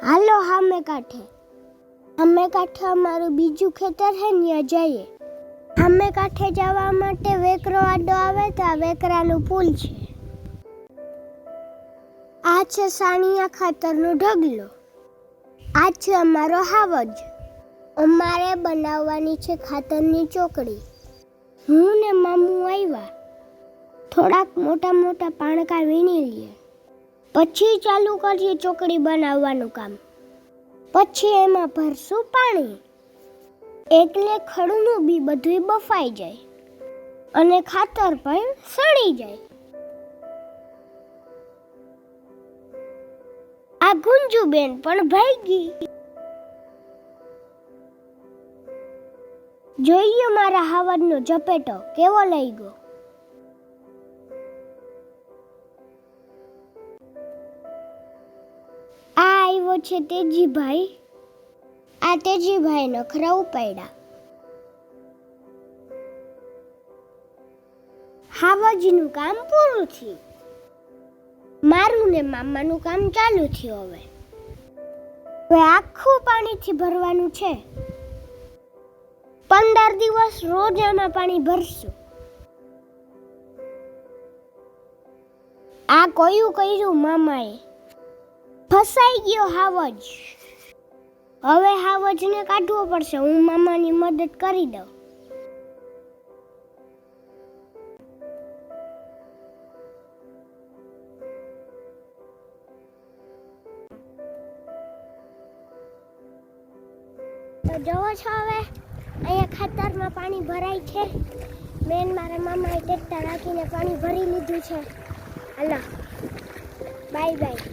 હાલો હામે કાંઠે અમારું બીજું ખેતર છે ત્યાં જઈએ. હામે કાંઠે જવા માટે વેકરો આડો આવે તો આ વેકરાનું પુલ છે. આ છે સાણિયા ખાતરનો ઢગલો. આ છે અમારો હાવજ. અમારે બનાવવાની છે ખાતરની ચોકડી. હું ને મામું આવ્યા. થોડાક મોટા મોટા પાણકા વીણી લઈએ, પછી ચાલુ કરીએ ચોકડી બનાવવાનું કામ. પછી એમાં ભરશું પાણી, એટલે ખડનું બી બધું બફાઈ જાય અને ખાતર પણ સડી જાય. આ ગુંજુબેન પણ ભાગી. જોઈએ મારા હાવજનો ઝપેટો કેવો લઈ ગયો. આ આવ્યો છે તેજીભાઈ. આ તેજીભાઈ નખરા ઉપાડ્યા. હાવજનું કામ પૂરું થયું. મારું ને મામાનું કામ ચાલુ થયું. હવે આખું પાણીથી ભરવાનું છે. 15 દિવસ રોજ આમાં પાણી ભરશું. આ કોયું કર્યું મામાએ. ફસાઈ ગયો હાવજ. હવે હાવજને કાઢવો પડશે. હું મામાની મદદ કરી દઉં. તો જોવો છો હવે અહીંયા ખાતરમાં પાણી ભરાય છે. મેન મારા મામાએ ટેક્ટર રાખીને પાણી ભરી લીધું છે. હાલો બાય બાય.